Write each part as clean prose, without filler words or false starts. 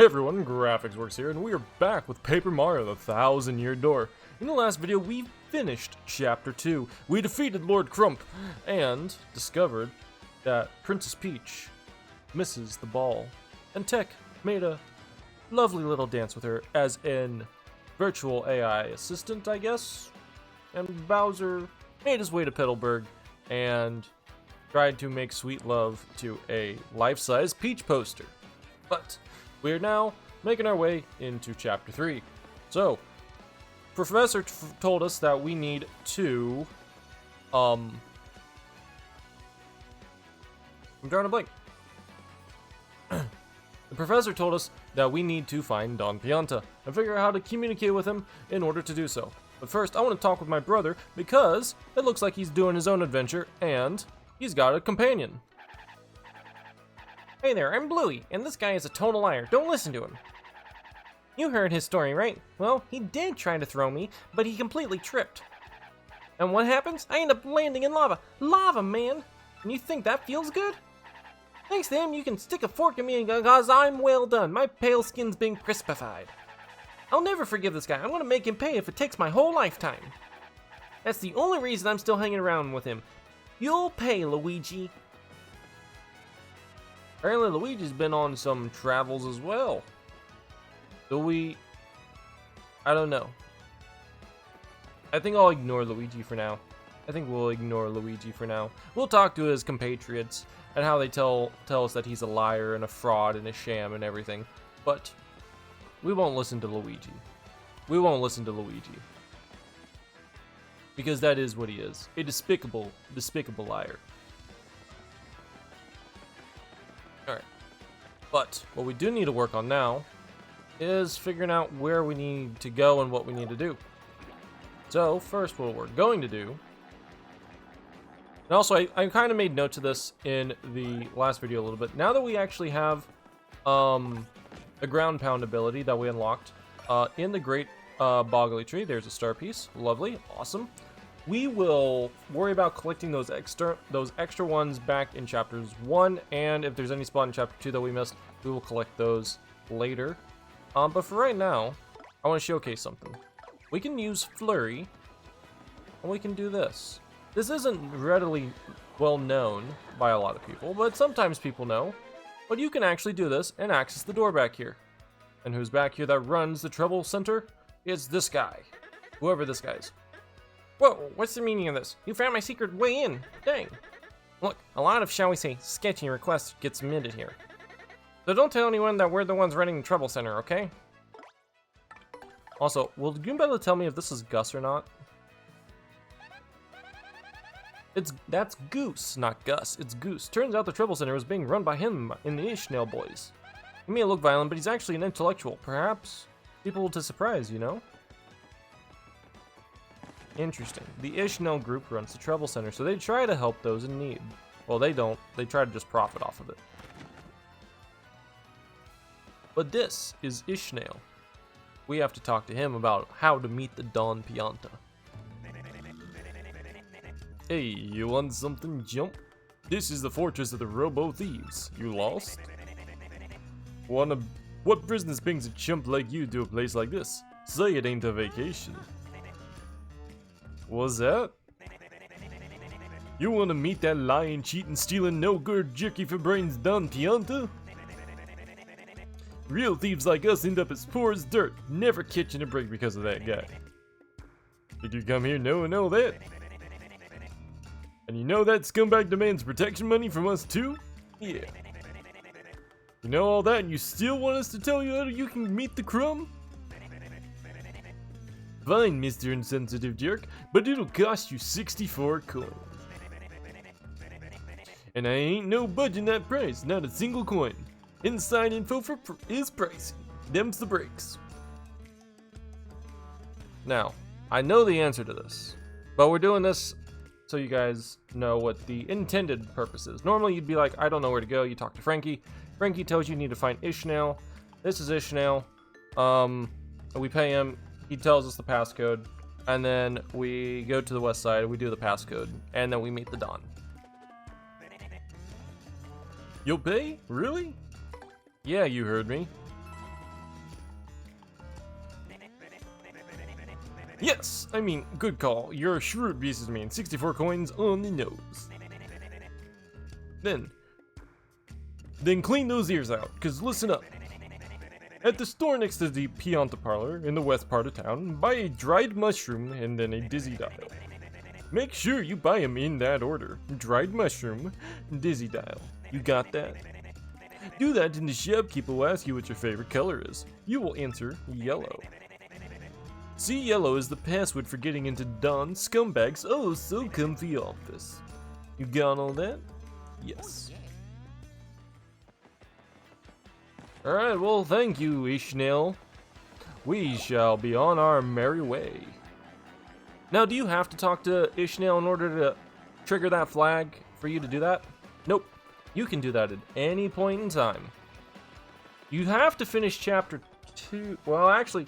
Hey everyone, Graphics Works here, and we are back with Paper Mario: The Thousand-Year Door. In the last video, we finished Chapter 2. We defeated Lord Crump, and discovered that Princess Peach misses the ball. And Tech made a lovely little dance with her as an virtual AI assistant, I guess. And Bowser made his way to Petalburg, and tried to make sweet love to a life-size Peach poster. But we are now making our way into Chapter 3. So, Professor told us that we need to, I'm drawing a blank. The Professor told us that we need to find Don Pianta and figure out how to communicate with him in order to do so. But first, I want to talk with my brother because it looks like he's doing his own adventure and he's got a companion. Hey there, I'm Bluey, and this guy is a total liar. Don't listen to him. You heard his story, right? Well, he did try to throw me, but he completely tripped. And what happens? I end up landing in lava. Lava, man! And you think that feels good? Thanks to him, you can stick a fork in me because I'm well done. My pale skin's been crispified. I'll never forgive this guy. I'm gonna make him pay if it takes my whole lifetime. That's the only reason I'm still hanging around with him. You'll pay, Luigi. Apparently Luigi's been on some travels as well. I don't know. I think I'll ignore Luigi for now. We'll talk to his compatriots and how they tell us that he's a liar and a fraud and a sham and everything. But we won't listen to Luigi. Because that is what he is. A despicable liar. Alright. But what we do need to work on now is figuring out where we need to go and what we need to do. So, first what we're going to do, and also I kind of made note to this in the last video a little bit. Now that we actually have a ground pound ability that we unlocked in the Great Boggly Tree, there's a star piece. Lovely, awesome. We will worry about collecting those extra ones back in chapters 1, and if there's any spot in chapter 2 that we missed, we will collect those later. But for right now, I want to showcase something. We can use Flurry, and we can do this. This isn't readily well known by a lot of people, but sometimes people know. But you can actually do this and access the door back here. And who's back here that runs the Trouble Center? It's this guy. Whoever this guy is. Whoa, what's the meaning of this? You found my secret way in. Dang. Look, a lot of, shall we say, sketchy requests get submitted here. So don't tell anyone that we're the ones running the Trouble Center, okay? Also, will Goombella tell me if this is Gus or not? That's Goose, not Gus. It's Goose. Turns out the Trouble Center is being run by him and the Ishnail boys. He may look violent, but he's actually an intellectual. Perhaps people to surprise, you know? Interesting. The Ishnail group runs the Trouble Center, so they try to help those in need. Well, they don't. They try to just profit off of it. But this is Ishnail. We have to talk to him about how to meet the Don Pianta. Hey, you want something, Jump? This is the fortress of the Robo Thieves. You lost? What business brings a chump like you to a place like this? Say it ain't a vacation. What's that? You wanna meet that lying, cheating, stealing, no-good, jerky for brains Don Pianta? Real thieves like us end up as poor as dirt, never catching a break because of that guy. Did you come here knowing all that? And you know that scumbag demands protection money from us too? Yeah. You know all that and you still want us to tell you how you can meet the crumb? Fine, Mr. Insensitive Jerk, but it'll cost you 64 coins. And I ain't no budging that price, not a single coin. Inside info is pricey. Them's the breaks. Now, I know the answer to this, but we're doing this so you guys know what the intended purpose is. Normally you'd be like, I don't know where to go. You talk to Frankie. Frankie tells you need to find Ishnail. This is Ishnail. We pay him. He tells us the passcode. And then we go to the west side. We do the passcode. And then we meet the Don. You'll pay? Really? Yeah, you heard me. Yes, I mean, good call. You're a shrewd businessman. 64 coins on the nose. Then clean those ears out, cause listen up. At the store next to the Pianta parlor in the west part of town, buy a dried mushroom and then a dizzy dial. Make sure you buy them in that order. Dried mushroom, dizzy dial. You got that? Do that and the shopkeeper will ask you what your favorite color is. You will answer yellow. See, yellow is the password for getting into Don Scumbag's oh so comfy office. You got all that? Yes. Alright, well thank you, Ishnail. We shall be on our merry way. Now, do you have to talk to Ishnail in order to trigger that flag for you to do that? Nope. You can do that at any point in time. You have to finish chapter 2. Well, actually,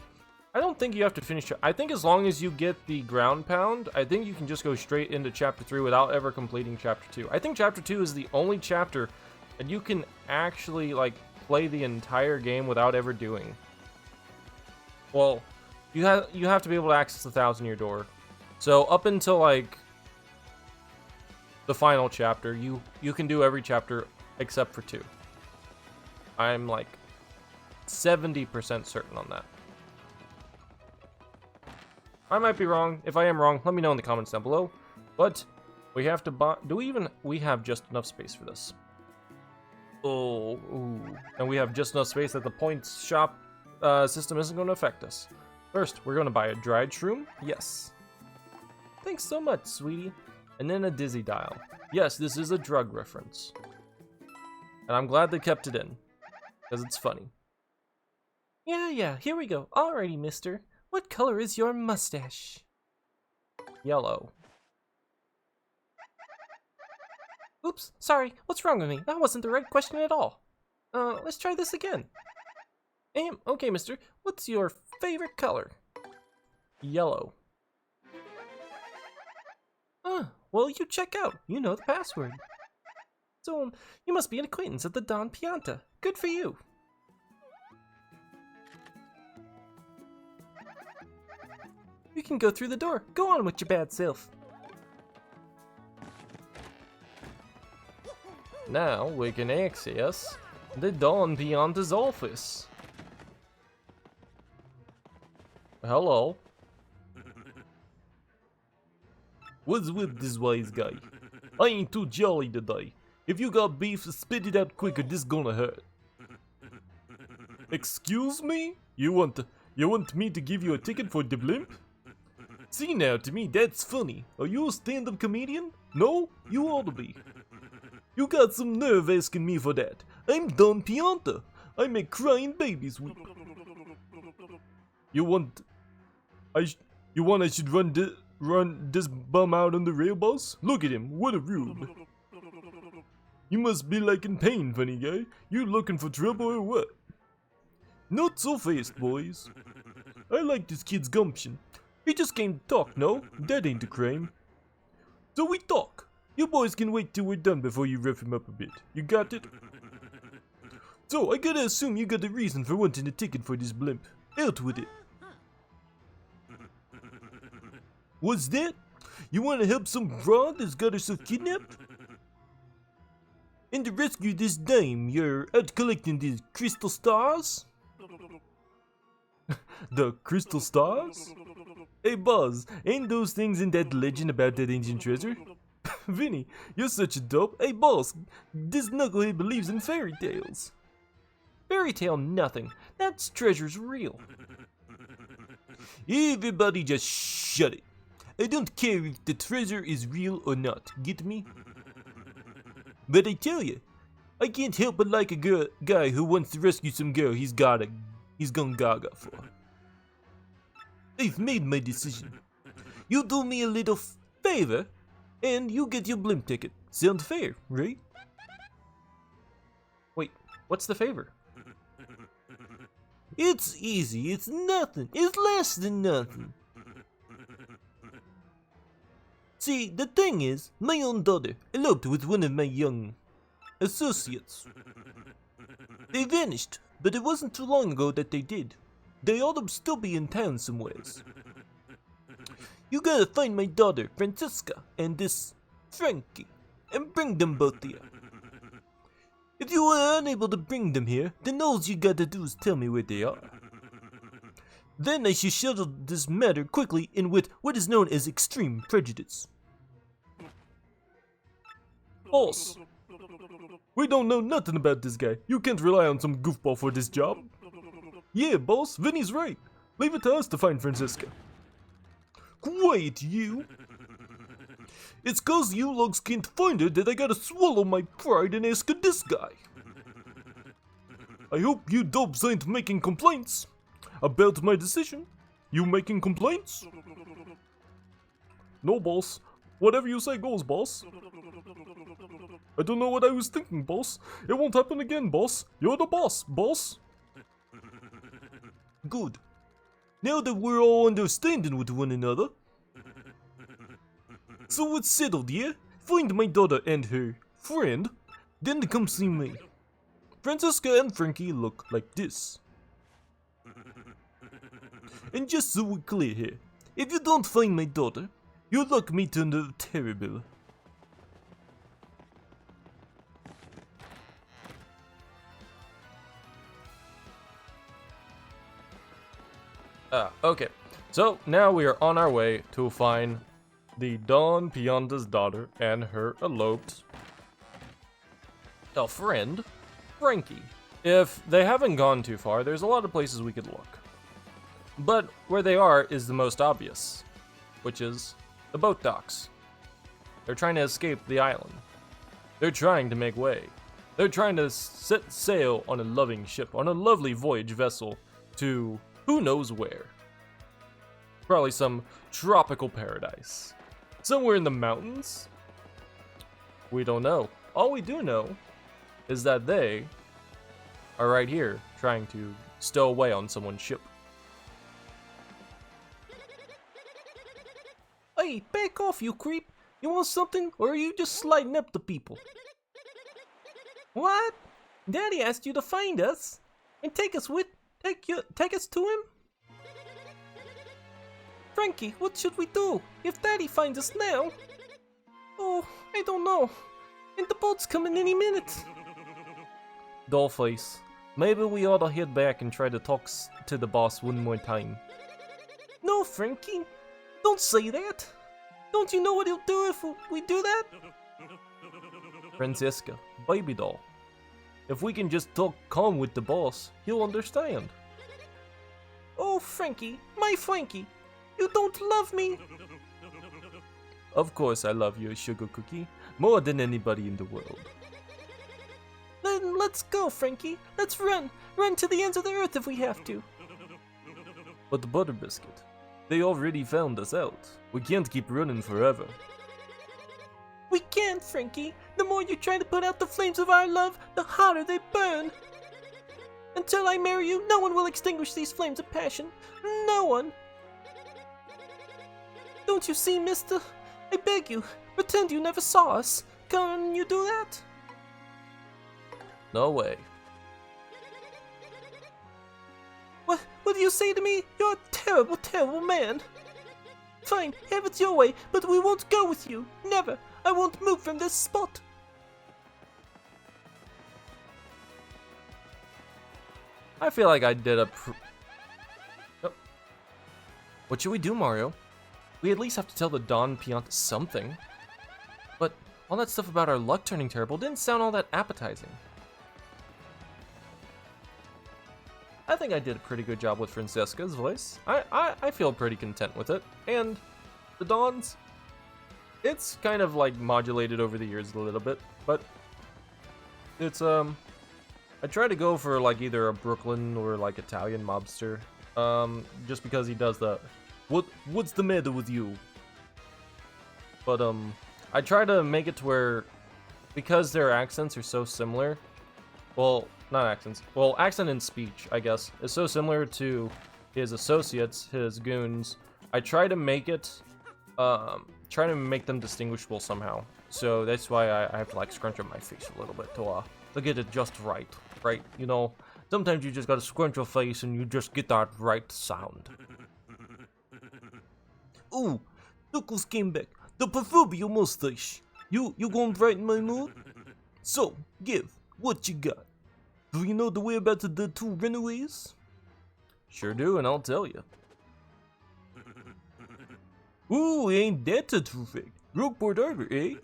I don't think you have to finish. I think as long as you get the ground pound, I think you can just go straight into chapter 3 without ever completing chapter 2. I think chapter 2 is the only chapter that you can actually, like, play the entire game without ever doing. Well, you have to be able to access the 1,000-year door. So up until like the final chapter, you can do every chapter except for 2. I'm like 70% certain on that. I might be wrong. If I am wrong, let me know in the comments down below. But we have to buy. We have just enough space for this? Oh, ooh. And we have just enough space that the points shop system isn't going to affect us. First, we're going to buy a dried shroom. Yes. Thanks so much, sweetie. And then a dizzy dial. Yes, this is a drug reference. And I'm glad they kept it in, because it's funny. Yeah, here we go. Alrighty, mister. What color is your mustache? Yellow. Oops, sorry. What's wrong with me? That wasn't the right question at all. Let's try this again. Okay, mister. What's your favorite color? Yellow. Well, you check out. You know the password. So, you must be an acquaintance at the Don Pianta. Good for you. You can go through the door. Go on with your bad self. Now we can access the Don Pianta's office. Hello. What's with this wise guy? I ain't too jolly today. If you got beef, spit it out quicker, this gonna hurt. Excuse me? You want me to give you a ticket for the blimp? See now, to me that's funny. Are you a stand-up comedian? No? You ought to be. You got some nerve asking me for that. I'm Don Pianta. I make crying babies weep. You want I should run this bum out on the rail, boss? Look at him, what a rube. You must be like in pain, funny guy. You looking for trouble or what? Not so fast, boys. I like this kid's gumption. He just came to talk, no? That ain't a crime. So we talk. You boys can wait till we're done before you rough him up a bit. You got it? So, I gotta assume you got a reason for wanting a ticket for this blimp. Out with it. What's that? You wanna help some broad that's got herself kidnapped? And to rescue this dame, you're out collecting these crystal stars? The crystal stars? Hey Buzz, ain't those things in that legend about that ancient treasure? Vinny, you're such a dope. Hey boss, this knucklehead believes in fairy tales. Fairy tale nothing. That treasure's real. Everybody just shut it. I don't care if the treasure is real or not, get me? But I tell you, I can't help but like a guy who wants to rescue some girl he's gone gaga for. I've made my decision. You do me a little favor, and you get your blimp ticket. Sound fair, right? Wait, what's the favor? It's easy, it's nothing, it's less than nothing. See, the thing is, my own daughter eloped with one of my young associates. They vanished, but it wasn't too long ago that they did. They ought to still be in town somewheres. You gotta find my daughter, Francisca, and this Frankie, and bring them both here. If you are unable to bring them here, then all you gotta do is tell me where they are. Then I shall settle this matter quickly and with what is known as extreme prejudice. Boss, we don't know nothing about this guy. You can't rely on some goofball for this job. Yeah, boss, Vinny's right. Leave it to us to find Francisca. Quiet, you! It's cause you lugs can't find her that I gotta swallow my pride and ask this guy. I hope you dopes ain't making complaints about my decision. You making complaints? No, boss. Whatever you say goes, boss. I don't know what I was thinking, boss. It won't happen again, boss. You're the boss, boss. Good. Now that we're all understanding with one another. So it's settled, yeah? Find my daughter and her friend, then come see me. Francisca and Frankie look like this. And just so we're clear here, if you don't find my daughter, your luck may turn out terrible. Okay. So now we are on our way to find the Don Pianta's daughter and her eloped friend, Frankie. If they haven't gone too far, there's a lot of places we could look. But where they are is the most obvious, which is the boat docks. They're trying to escape the island. They're trying to make way. They're trying to set sail on a loving ship, on a lovely voyage vessel to who knows where. Probably some tropical paradise. Somewhere in the mountains? We don't know. All we do know is that they are right here trying to stow away on someone's ship. Hey, back off, you creep. You want something, or are you just sliding up to people? What? Daddy asked you to find us and take us to him? Frankie, what should we do if Daddy finds us now? Oh, I don't know. And the boat's coming any minute. Dollface, maybe we ought to head back and try to talk to the boss one more time. No, Frankie. Don't say that. Don't you know what he'll do if we do that? Francisca, baby doll. If we can just talk calm with the boss, he'll understand. Oh, Frankie, my Frankie. You don't love me. Of course I love you, Sugar Cookie. More than anybody in the world. Then let's go, Frankie. Let's run. Run to the ends of the earth if we have to. But the Butter Biscuit, they already found us out. We can't keep running forever. We can't, Frankie. The more you try to put out the flames of our love, the hotter they burn. Until I marry you, no one will extinguish these flames of passion. No one. Don't you see, mister? I beg you, pretend you never saw us. Can you do that? No way. What do you say to me? You're a terrible, terrible man. Fine, have it your way, but we won't go with you. Never. I won't move from this spot. I feel like I did a oh. What should we do, Mario? We at least have to tell the Don Pianta something. But all that stuff about our luck turning terrible didn't sound all that appetizing. I think I did a pretty good job with Francisca's voice. I feel pretty content with it. And the Don's, it's kind of like modulated over the years a little bit, but it's I try to go for like either a Brooklyn or like Italian mobster, just because he does the what's the matter with you? But I try to make it to where, because their accents are so similar, well, not accents, well, accent and speech, I guess, is so similar to his associates, his goons. I try to make it, try to make them distinguishable somehow. So that's why I have to like scrunch up my face a little bit to get it just right, you know? Sometimes you just gotta scrunch your face and you just get that right sound. Ooh, Knuckles came back. The proverbial mustache. You gonna brighten my mood? So, give. What you got? Do you know the whereabouts of the two runaways? Sure do, and I'll tell you. Ooh, ain't that a true fact? Rockport Harbor, eh?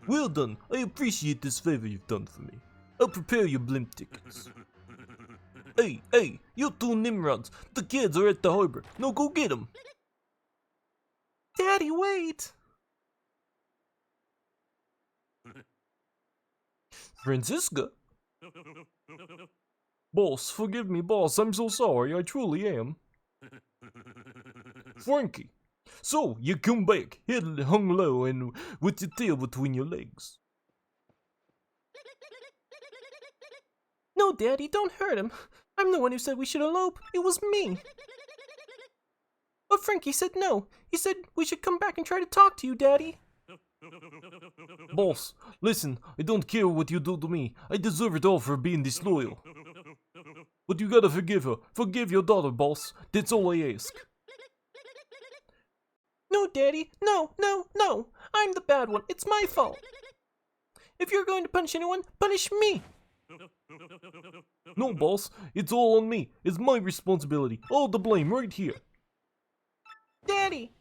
Well done. I appreciate this favor you've done for me. I'll prepare your blimp tickets. Hey, you two Nimrods. The kids are at the harbor. Now go get them. Daddy, wait! Francisca? Boss, forgive me, boss. I'm so sorry. I truly am. Frankie. So, you come back, head hung low and with your tail between your legs. No, Daddy, don't hurt him. I'm the one who said we should elope. It was me. But Frankie said no. He said we should come back and try to talk to you, Daddy. Boss, listen, I don't care what you do to me. I deserve it all for being disloyal. But you gotta forgive her. Forgive your daughter, boss. That's all I ask. No, Daddy. No. I'm the bad one. It's my fault. If you're going to punish anyone, punish me. No, boss. It's all on me. It's my responsibility. All the blame right here. Daddy.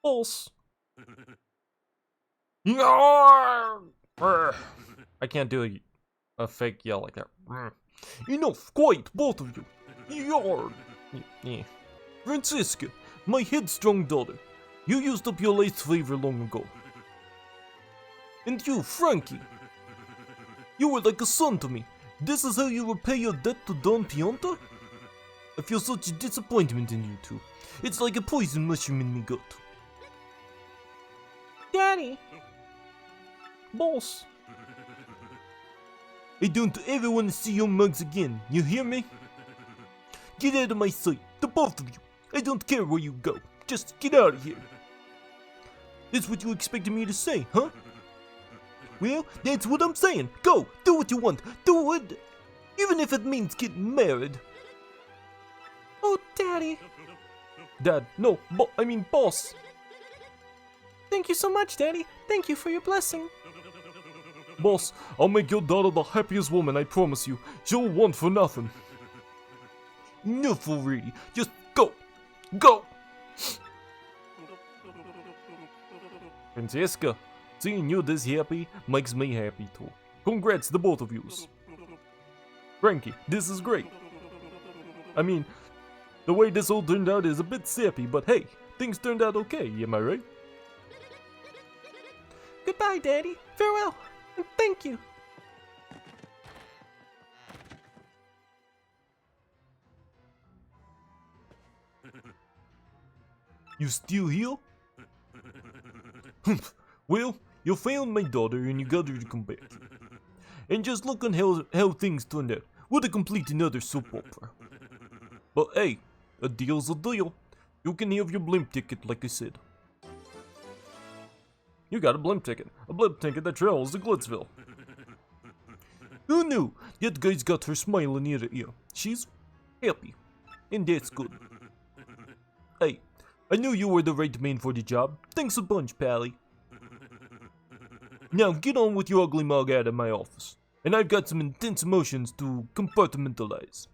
Boss. I can't do a fake yell like that. Enough. Quiet, both of you. Yard. Yeah. Francisca, my headstrong daughter. You used up your last favor long ago. And you, Frankie. You were like a son to me. This is how you repay your debt to Don Pianta? I feel such a disappointment in you two. It's like a poison mushroom in me gut. Daddy. Boss. I don't ever want to see your mugs again, you hear me? Get out of my sight, the both of you. I don't care where you go, just get out of here. That's what you expected me to say, huh? Well, that's what I'm saying. Go, do what you want, do it. Even if it means getting married. Oh, Daddy. Dad, no, boss. Thank you so much, Daddy. Thank you for your blessing. Boss, I'll make your daughter the happiest woman, I promise you. She'll want for nothing. Enough already. Just go. Go. Francisca, seeing you this happy makes me happy too. Congrats to both of yous. Frankie, this is great. I mean, the way this all turned out is a bit sappy, but hey, things turned out okay, am I right? Goodbye, Daddy. Farewell. And thank you. You still here? Well, you found my daughter and you got her to come back. And just look on how things turned out. What a complete another soap opera. But hey, a deal's a deal. You can have your blimp ticket like I said. You got a blimp ticket that travels to Glitzville. Who knew? That guy's got her smiling ear to ear. She's happy, and that's good. Hey, I knew you were the right man for the job. Thanks a bunch, Pally. Now get on with your ugly mug out of my office. And I've got some intense emotions to compartmentalize.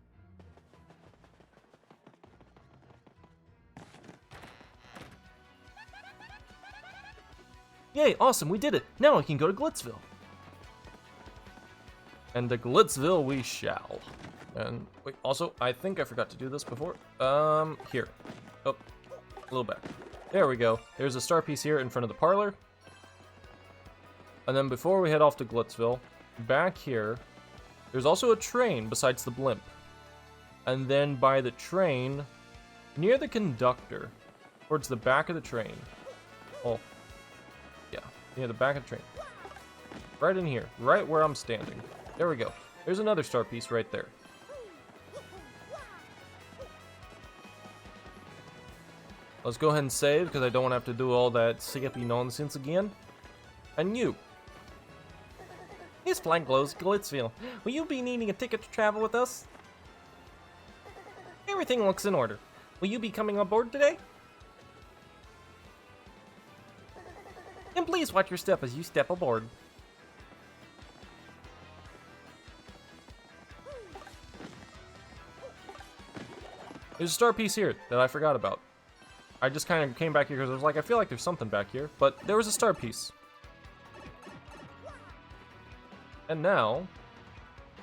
Yay, awesome, we did it. Now I can go to Glitzville. And to Glitzville we shall. And wait, also, I think I forgot to do this before. Here. Oh, a little back. There we go. There's a star piece here in front of the parlor. And then before we head off to Glitzville, back here, there's also a train besides the blimp. And then by the train, near the conductor, towards the back of the train. Oh, yeah, near the back of the train. Right in here, right where I'm standing. There we go. There's another star piece right there. Let's go ahead and save, because I don't want to have to do all that sappy nonsense again. And you. This flag glows Glitzville. Will you be needing a ticket to travel with us? Everything looks in order. Will you be coming on board today? Please watch your step as you step aboard. There's a star piece here that I forgot about. I just kind of came back here because I was like, I feel like there's something back here, but there was a star piece. And now,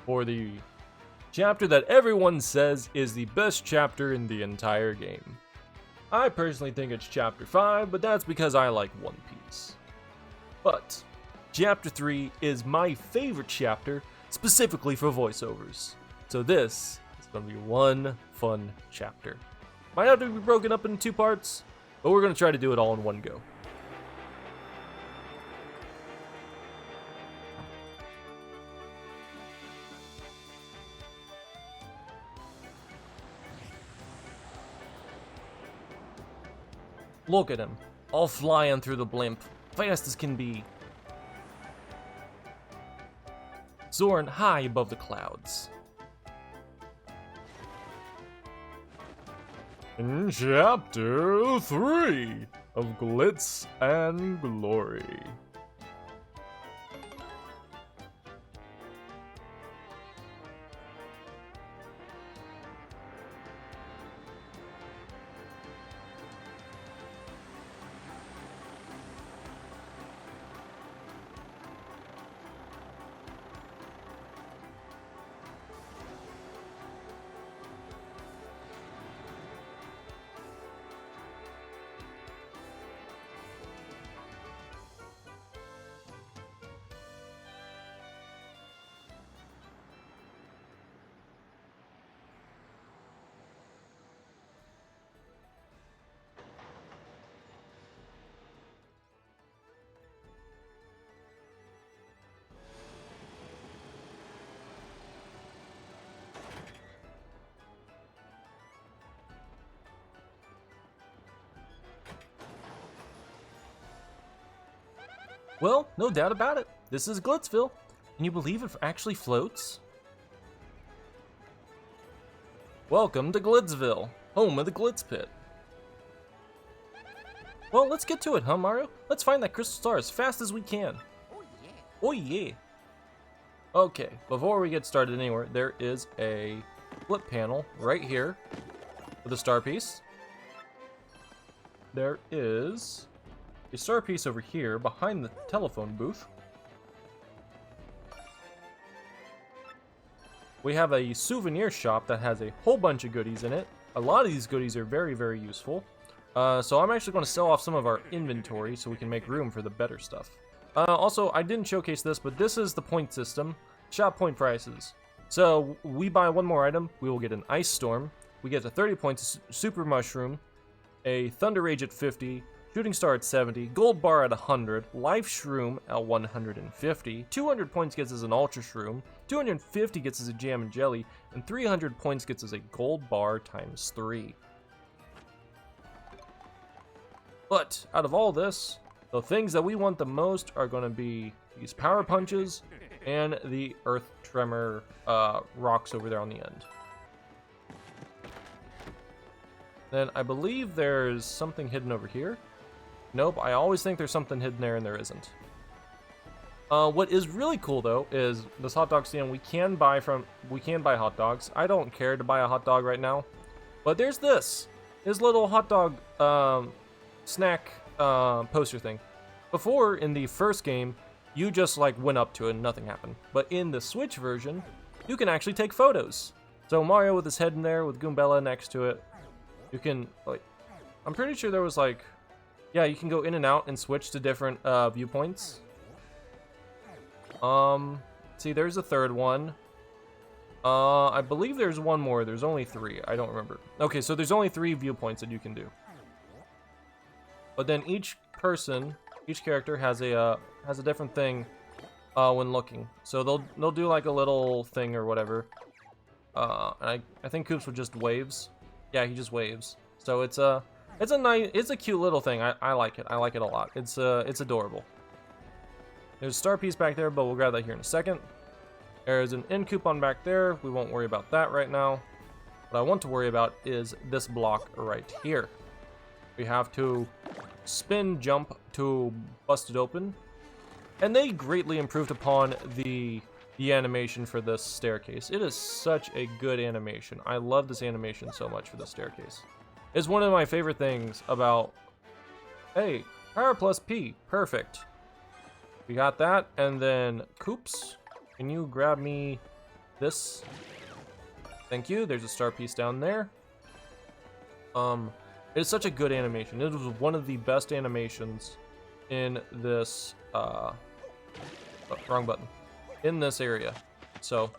for the chapter that everyone says is the best chapter in the entire game. I personally think it's chapter 5, but that's because I like One Piece. But chapter 3 is my favorite chapter, specifically for voiceovers. So this is going to be one fun chapter. Might have to be broken up into 2 parts, but we're going to try to do it all in one go. Look at him, all flying through the blimp, fast as can be. Soaring high above the clouds. In chapter 3 of Glitz and Glory. Well, no doubt about it. This is Glitzville. Can you believe it actually floats? Welcome to Glitzville, home of the Glitz Pit. Well, let's get to it, huh, Mario? Let's find that crystal star as fast as we can. Oh yeah. Oh yeah. Okay, before we get started anywhere, there is a flip panel right here with a star piece. There is a star piece over here behind the telephone booth. We have a souvenir shop that has a whole bunch of goodies in it. A lot of these goodies are very, very useful. So I'm actually going to sell off some of our inventory so we can make room for the better stuff. Also, I didn't showcase this, but this is the point system. Shop point prices. So we buy one more item, we will get an Ice Storm. We get a 30 points Super Mushroom, a Thunder Rage at 50, Shooting Star at 70, Gold Bar at 100, Life Shroom at 150, 200 points gets us an Ultra Shroom, 250 gets us a Jam and Jelly, and 300 points gets us a Gold Bar times 3. But out of all this, the things that we want the most are going to be these Power Punches and the Earth Tremor rocks over there on the end. Then I believe there's something hidden over here. Nope, I always think there's something hidden there and there isn't. What is really cool though is this hot dog stand. We can buy hot dogs. I don't care to buy a hot dog right now, but there's this little hot dog snack poster thing. Before in the first game, you just like went up to it and nothing happened. But in the Switch version, you can actually take photos. So Mario with his head in there with Goombella next to it. You can like, I'm pretty sure there was like, yeah, you can go in and out and switch to different viewpoints. See, there's a third one. I believe there's one more. There's only 3. I don't remember. Okay, so there's only 3 viewpoints that you can do. But then each character has a different thing when looking. So they'll do like a little thing or whatever. And I think Koops would just waves. Yeah, he just waves. So it's a cute little thing. I like it. I like it a lot. It's adorable. There's a star piece back there, but we'll grab that here in a second. There's an end coupon back there. We won't worry about that right now. What I want to worry about is this block right here. We have to spin jump to bust it open. And they greatly improved upon the animation for this staircase. It is such a good animation. I love this animation so much for this staircase. It's one of my favorite things about... Hey, power plus P. Perfect. We got that. And then, Coops, can you grab me this? Thank you. There's a star piece down there. It's such a good animation. It was one of the best animations in this, wrong button. In this area. So.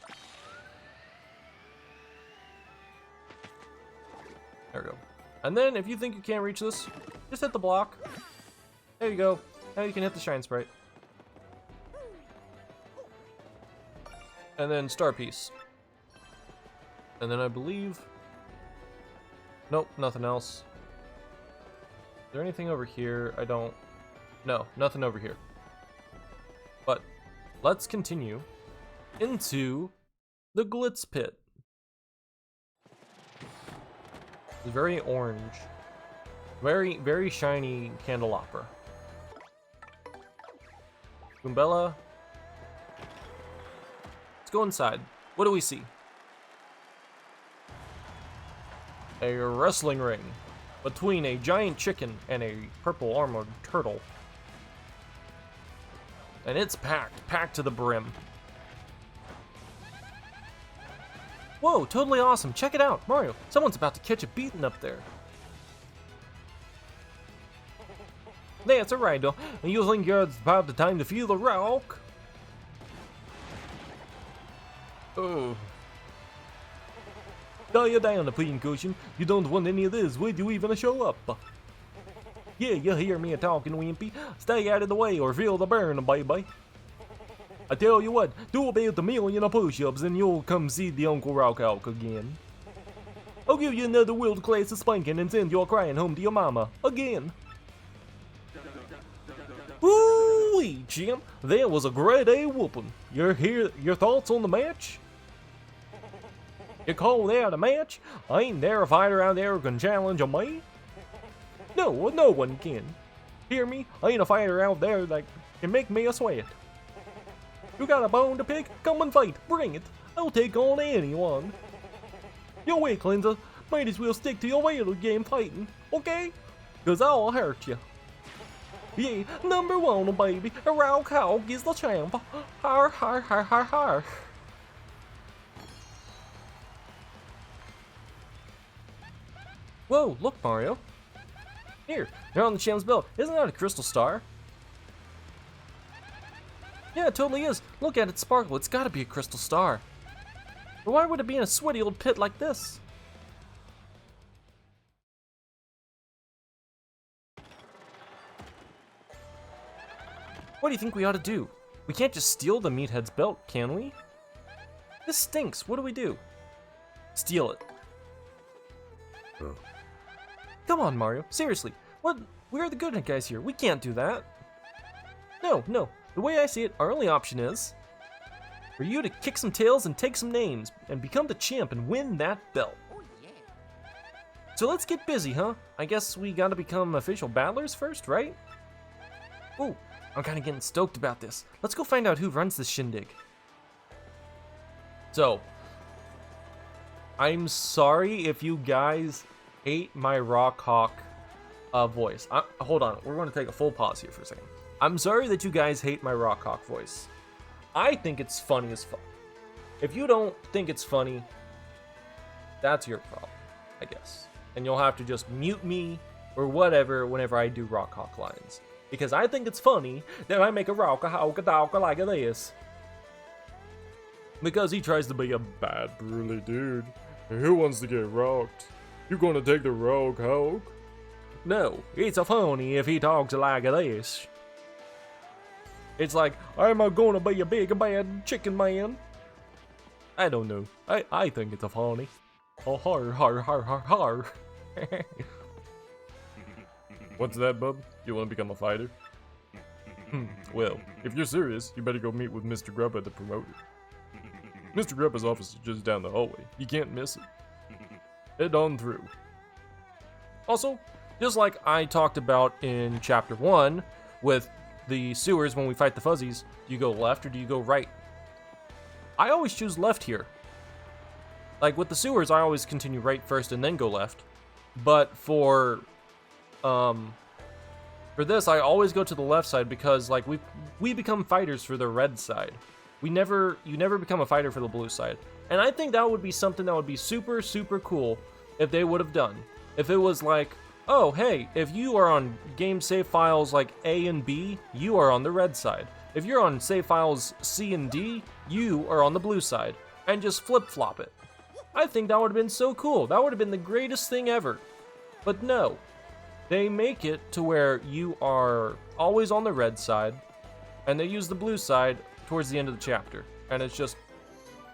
There we go. And then if you think you can't reach this, just hit the block. There you go. Now you can hit the shine sprite. And then star piece. And then I believe... Nope, nothing else. Is there anything over here? I don't... No, nothing over here. But let's continue into the Glitz pit. It's very orange. Very, very shiny candelabra. Goombella. Let's go inside. What do we see? A wrestling ring between a giant chicken and a purple armored turtle. And it's packed to the brim. Whoa, totally awesome. Check it out, Mario. Someone's about to catch a beating up there. That's alright, though. And you think you're about the time to feel the rock? Oh. Dial you down, the pincushion. You don't want any of this. Would you even show up? Yeah, you hear me talking, Wimpy. Stay out of the way or feel the burn, baby. I tell you what, do about 1,000,000 push-ups and you'll come see the Uncle Rock Hulk again. I'll give you another world-class spanking and send you crying home to your mama. Again. Woo-wee, Jim. That was a great whooping. Your thoughts on the match? You call that a match? Ain't there a fighter out there who can challenge me? No, no one can. Hear me? Ain't a fighter out there that can make me a sweat. You got a bone to pick? Come and fight. Bring it. I'll take on anyone. Your weight cleanser, might as well stick to your video game fighting, okay? Cause I'll hurt you. Yeah, number 1, baby. Rock Hulk is the champ. Har, har, har, har, har. Whoa, look, Mario. Here, you're on the champ's belt. Isn't that a crystal star? Yeah, it totally is. Look at it sparkle. It's gotta be a crystal star. But why would it be in a sweaty old pit like this? What do you think we ought to do? We can't just steal the meathead's belt, can we? This stinks. What do we do? Steal it. Oh. Come on, Mario. Seriously. What? We're the good guys here. We can't do that. No, no. The way I see it, our only option is for you to kick some tails and take some names and become the champ and win that belt. Oh, yeah. So let's get busy, huh? I guess we gotta become official battlers first, right? Ooh, I'm kinda getting stoked about this. Let's go find out who runs this shindig. So, I'm sorry if you guys hate my Rock Hawk voice. Hold on, we're gonna take a full pause here for a second. I'm sorry that you guys hate my Rock Hawk voice. I think it's funny as fuck. If you don't think it's funny, that's your problem, I guess. And you'll have to just mute me or whatever whenever I do Rock Hawk lines. Because I think it's funny that I make a Rock Hawk like this. Because he tries to be a bad, burly dude. Who wants to get rocked? You gonna take the Rock Hawk? No, it's a funny if he talks like this. It's like, I'm gonna be a big bad chicken man. I don't know. I think it's a funny. Oh, har, har, har, har, har. What's that, bub? You wanna become a fighter? Well, if you're serious, you better go meet with Mr. Grubba, the promoter. Mr. Grubba's office is just down the hallway. You can't miss it. Head on through. Also, Just like I talked about in Chapter 1 with the sewers when we fight the fuzzies. Do you go left or do you go right? I always choose left here. Like with the sewers, I always continue right first and then go left. But for this, I always go to the left side because like we become fighters for the red side. You never become a fighter for the blue side. And I think that would be something that would be super, super cool if they would have done. If it was like, oh, hey, if you are on game save files like A and B, you are on the red side. If you're on save files C and D, you are on the blue side. And just flip-flop it. I think that would have been so cool. That would have been the greatest thing ever. But no. They make it to where you are always on the red side, and they use the blue side towards the end of the chapter. And it's just,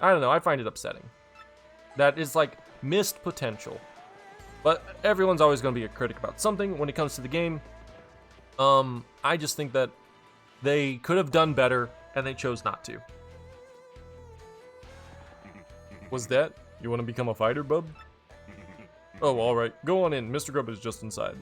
I don't know, I find it upsetting. That is like missed potential. But everyone's always going to be a critic about something when it comes to the game. I just think that they could have done better, and they chose not to. Was that? You want to become a fighter, bub? Oh, alright. Go on in. Mr. Grub is just inside.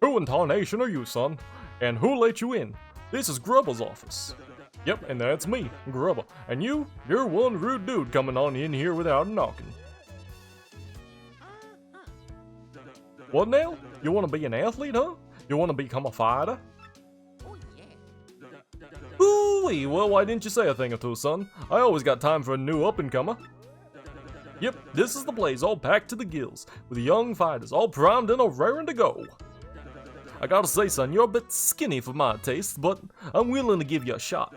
Who in tarnation are you, son? And who let you in? This is Grubba's office. Yep, and that's me, Grubba. And you're one rude dude coming on in here without knocking. What now? You want to be an athlete, huh? You want to become a fighter? Ooh-wee, well, why didn't you say a thing or two, son? I always got time for a new up-and-comer. Yep, this is the place all packed to the gills, with young fighters all primed and raring to go. I gotta say, son, you're a bit skinny for my taste, but I'm willing to give you a shot.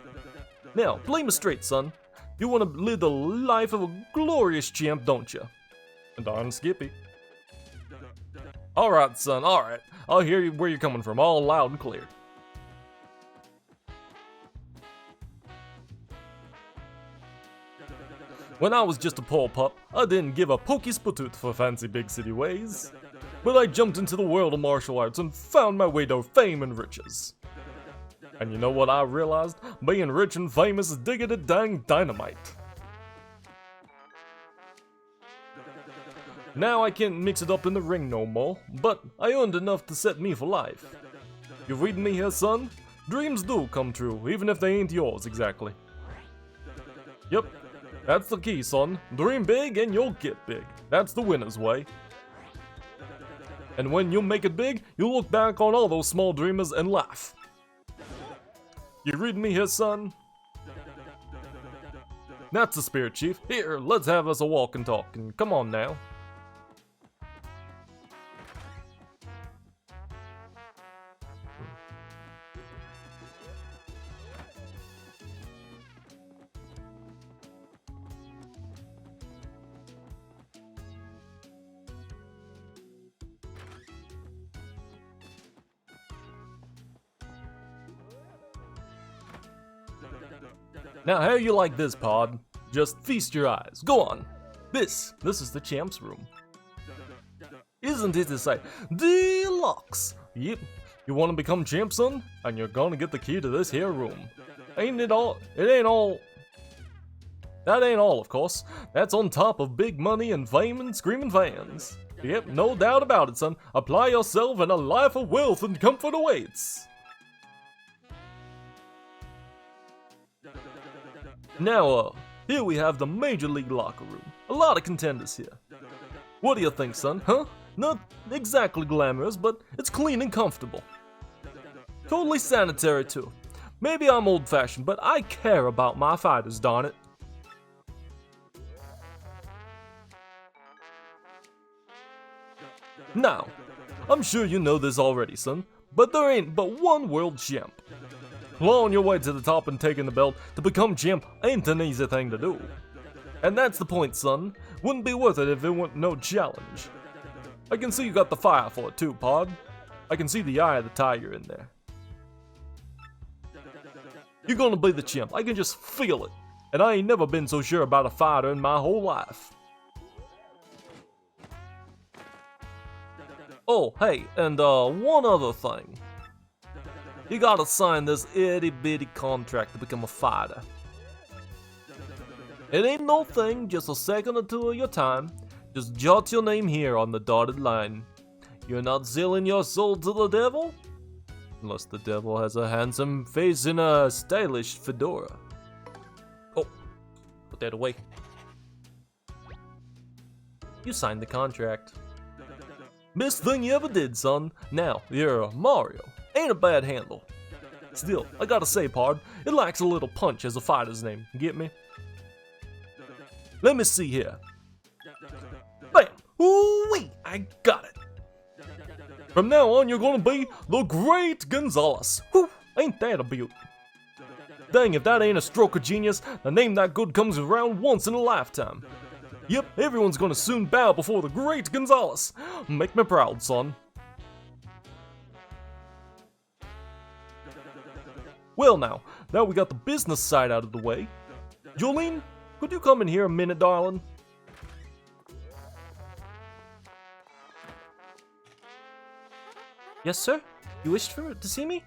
Now, play me straight, son. You want to live the life of a glorious champ, don't you? Darn Skippy. Alright, son, alright. I'll hear where you're coming from, all loud and clear. When I was just a poor pup, I didn't give a pokey spatoot for fancy big city ways. But I jumped into the world of martial arts and found my way to fame and riches. And you know what I realized? Being rich and famous is diggity dang dynamite. Now I can't mix it up in the ring no more, but I earned enough to set me for life. You reading me here, son? Dreams do come true, even if they ain't yours exactly. Yep, that's the key, son. Dream big and you'll get big. That's the winner's way. And when you make it big, you'll look back on all those small dreamers and laugh. You reading me here, son? That's the spirit, Chief. Here, let's have us a walk and talk, and come on now. Now, how you like this, Pod? Just feast your eyes. Go on. This is the champ's room. Isn't it a sight? Deluxe! Yep. You want to become champ, son? And you're gonna get the key to this here room. Ain't it all? It ain't all. That ain't all, of course. That's on top of big money and fame and screaming fans. Yep, no doubt about it, son. Apply yourself and a life of wealth and comfort awaits. Now, here we have the Major League locker room. A lot of contenders here. What do you think, son, huh? Not exactly glamorous, but it's clean and comfortable. Totally sanitary, too. Maybe I'm old-fashioned, but I care about my fighters, darn it. Now, I'm sure you know this already, son, but there ain't but one world champ. Clawing your way to the top and taking the belt to become champ ain't an easy thing to do. And that's the point, son. Wouldn't be worth it if it weren't no challenge. I can see you got the fire for it too, Pod. I can see the eye of the tiger in there. You're gonna be the champ, I can just feel it. And I ain't never been so sure about a fighter in my whole life. Oh, hey, and one other thing. you gotta sign this itty-bitty contract to become a fighter. It ain't no thing, just a second or two of your time. Just jot your name here on the dotted line. You're not selling your soul to the devil? Unless the devil has a handsome face and a stylish fedora. Oh, put that away. You signed the contract. Best thing you ever did, son. Now, you're a Mario. Ain't a bad handle. Still, I gotta say, pard, it lacks a little punch as a fighter's name. Get me? Let me see here. Bam! Ooh-wee! I got it. From now on, you're gonna be the Great Gonzalez. Whew! Ain't that a beaut? Dang, if that ain't a stroke of genius, a name that good comes around once in a lifetime. Yep, everyone's gonna soon bow before the Great Gonzalez. Make me proud, son. Well now we got the business side out of the way. Jolene, could you come in here a minute, darling? Yes, sir? You wished to see me?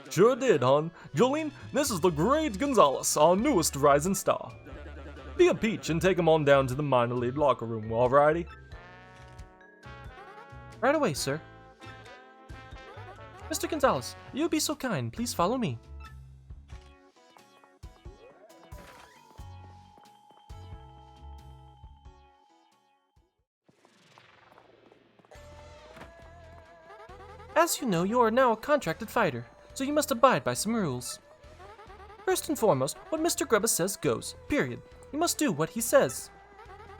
Sure did, hon. Jolene, this is the Great Gonzalez, our newest rising star. Be a peach and take him on down to the minor league locker room, alrighty? Right away, sir. Mr. Gonzalez, you'd be so kind. Please follow me. As you know, you are now a contracted fighter, so you must abide by some rules. First and foremost, what Mr. Grubba says goes, period. You must do what he says.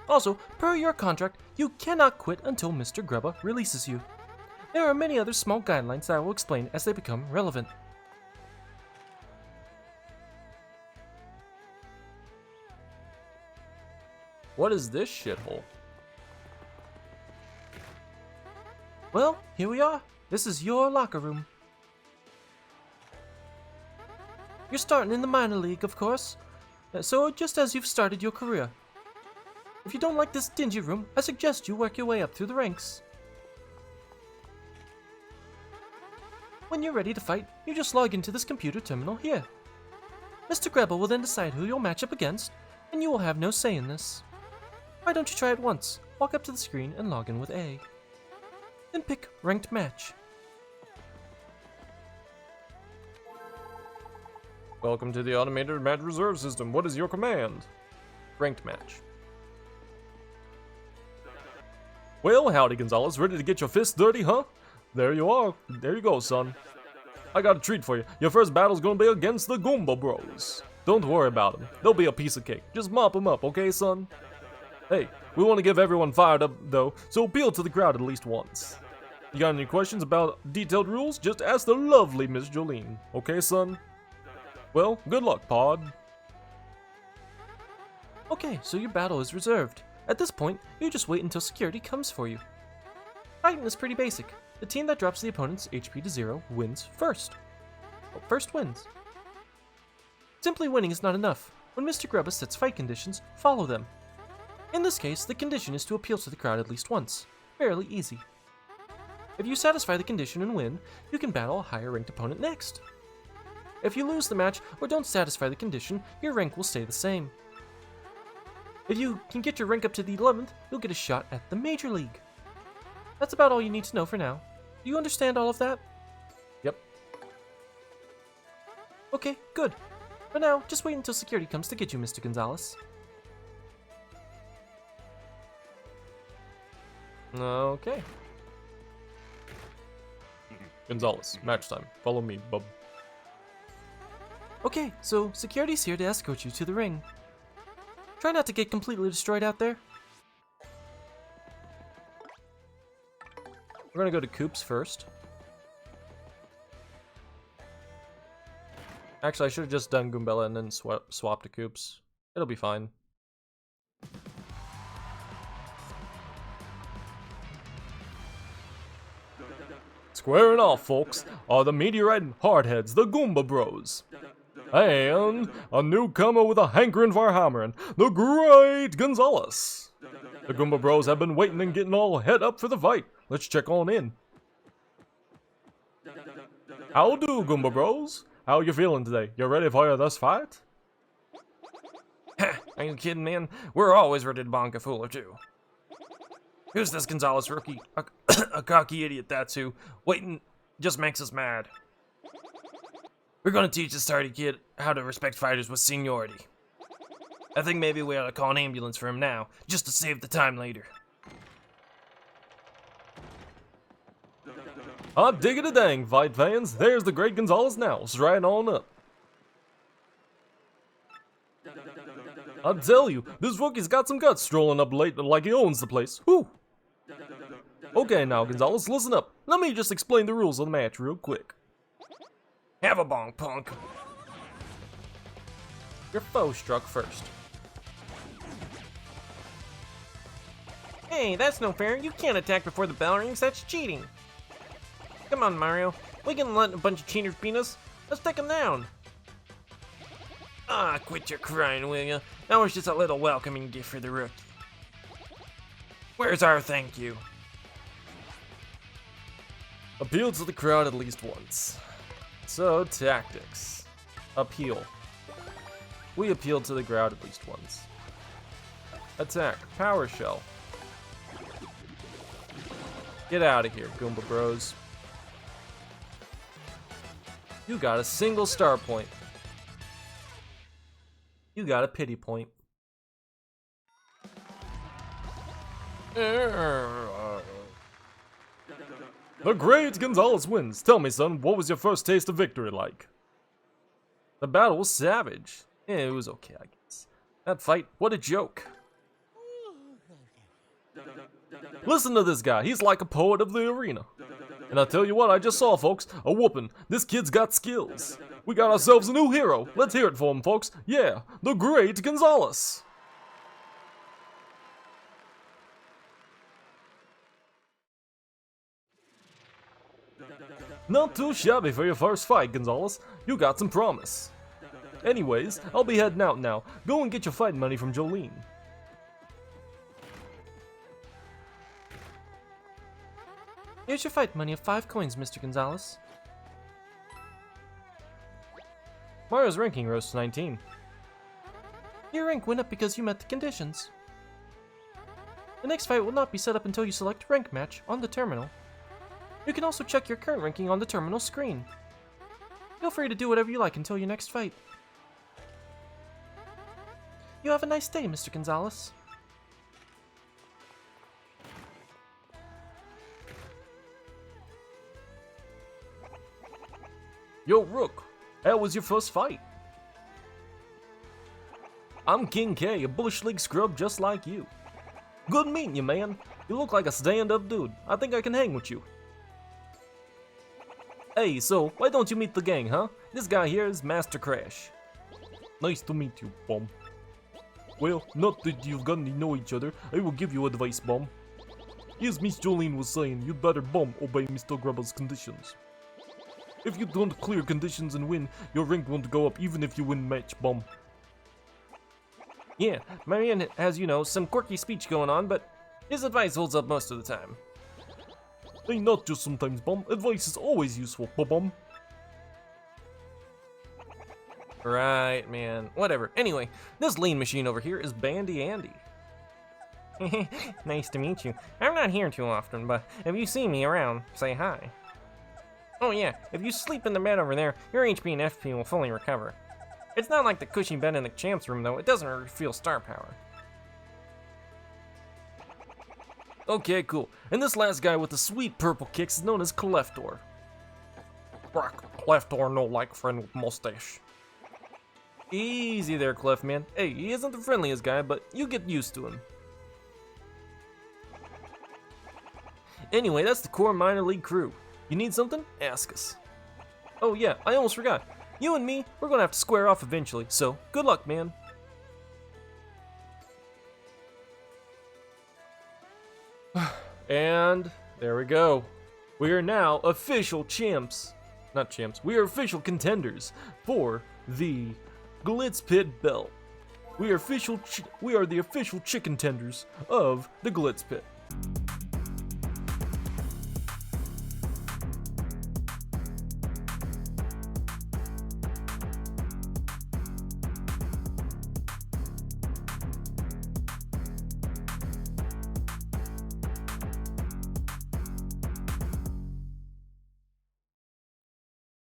Also, per your contract, you cannot quit until Mr. Grubba releases you. There are many other small guidelines that I will explain as they become relevant. What is this shithole? Well, here we are. This is your locker room. You're starting in the minor league, of course. So just as you've started your career. If you don't like this dingy room, I suggest you work your way up through the ranks. When you're ready to fight, you just log into this computer terminal here. Mr. Grubba will then decide who you'll match up against, and you will have no say in this. Why don't you try it once? Walk up to the screen and log in with A. Then pick Ranked Match. Welcome to the automated match reserve system. What is your command? Ranked match. Well, howdy, Gonzalez. Ready to get your fists dirty, huh? There you are. There you go, son. I got a treat for you. Your first battle's gonna be against the Goomba Bros. Don't worry about them. They'll be a piece of cake. Just mop them up, okay, son? Hey, we want to give everyone fired up, though, so appeal to the crowd at least once. You got any questions about detailed rules? Just ask the lovely Miss Jolene. Okay, son? Well, good luck, pod. Okay, so your battle is reserved. At this point, you just wait until security comes for you. Fighting is pretty basic. The team that drops the opponent's HP to 0 wins first. Well, first wins. Simply winning is not enough. When Mr. Grubba sets fight conditions, follow them. In this case, the condition is to appeal to the crowd at least once. Fairly easy. If you satisfy the condition and win, you can battle a higher ranked opponent next. If you lose the match or don't satisfy the condition, your rank will stay the same. If you can get your rank up to the 11th, you'll get a shot at the Major League. That's about all you need to know for now. Do you understand all of that? Yep. Okay, good. For now, just wait until security comes to get you, Mr. Gonzalez. Okay. Gonzalez, match time. Follow me, bub. Okay, so security's here to escort you to the ring. Try not to get completely destroyed out there. We're gonna go to Coops first. Actually, I should have just done Goombella and then swap to Coops. It'll be fine. Squaring off, folks, are the meteorite hardheads, the Goomba Bros. And a newcomer with a hankering for hammering, the Great Gonzalez. The Goomba Bros have been waiting and getting all head up for the fight. Let's check on in. How do, Goomba Bros? How you feeling today? You ready for this fight? Are you kidding, man? We're always ready to bonk a fool or two. Who's this Gonzalez rookie? A cocky idiot, that's who. Waiting just makes us mad. We're gonna teach this tardy kid how to respect fighters with seniority. I think maybe we ought to call an ambulance for him now, just to save the time later. Hot diggity dang, fight fans. There's the great Gonzalez now, striding on up. I tell you, this rookie's got some guts strolling up late like he owns the place. Whew. Okay now, Gonzalez, listen up. Let me just explain the rules of the match real quick. Have a bonk, punk. Your foe struck first. Hey, that's no fair. You can't attack before the bell rings. That's cheating. Come on, Mario. We can let a bunch of cheaters beat us. Let's take them down. Ah, quit your crying, will ya? That was just a little welcoming gift for the rookie. Where's our thank you? Appeal to the crowd at least once. So, tactics. Appeal. We appeal to the crowd at least once. Attack. Power Shell. Get out of here, Goomba Bros. You got a single star point. You got a pity point. The great Gonzalez wins. Tell me, son, what was your first taste of victory like? The battle was savage. Yeah, it was okay, I guess. That fight, what a joke. Listen to this guy, he's like a poet of the arena. And I'll tell you what I just saw, folks, a whooping. This kid's got skills. We got ourselves a new hero. Let's hear it for him, folks. Yeah, the great Gonzalez. Not too shabby for your first fight, Gonzalez. You got some promise. Anyways, I'll be heading out now. Go and get your fight money from Jolene. Here's your fight money of 5 coins, Mr. Gonzalez. Mario's ranking rose to 19. Your rank went up because you met the conditions. The next fight will not be set up until you select Rank Match on the terminal. You can also check your current ranking on the terminal screen. Feel free to do whatever you like until your next fight. You have a nice day, Mr. Gonzalez. Yo, Rook, how was your first fight? I'm King K, a Bush League scrub just like you. Good meeting you, man. You look like a stand-up dude. I think I can hang with you. Hey, so, why don't you meet the gang, huh? This guy here is Master Crash. Nice to meet you, Bum. Well, not that you've gotten to know each other, I will give you advice, Bum. As Miss Jolene was saying, you'd better, Bum, obey Mr. Grubba's conditions. If you don't clear conditions and win, your rank won't go up even if you win match, Bum. Yeah, Marianne has, you know, some quirky speech going on, but his advice holds up most of the time. Hey, not just sometimes, Bum. Advice is always useful, Bum. Right, man. Whatever. Anyway, this lean machine over here is Bandy Andy. Nice to meet you. I'm not here too often, but if you see me around, say hi. Oh yeah, if you sleep in the bed over there, your HP and FP will fully recover. It's not like the cushy bed in the champ's room though, it doesn't refill star power. Okay, cool. And this last guy with the sweet purple kicks is known as Cleftor. Cleftor no like friend with mustache. Easy there, Clef man. Hey, he isn't the friendliest guy, but you get used to him. Anyway, that's the core minor league crew. You need something? Ask us. Oh yeah, I almost forgot. You and me, we're gonna have to square off eventually, so good luck, man. And there we go. We are now official champs. Not champs, we are official contenders for the Glitz Pit belt. We are the official chicken tenders of the Glitz Pit.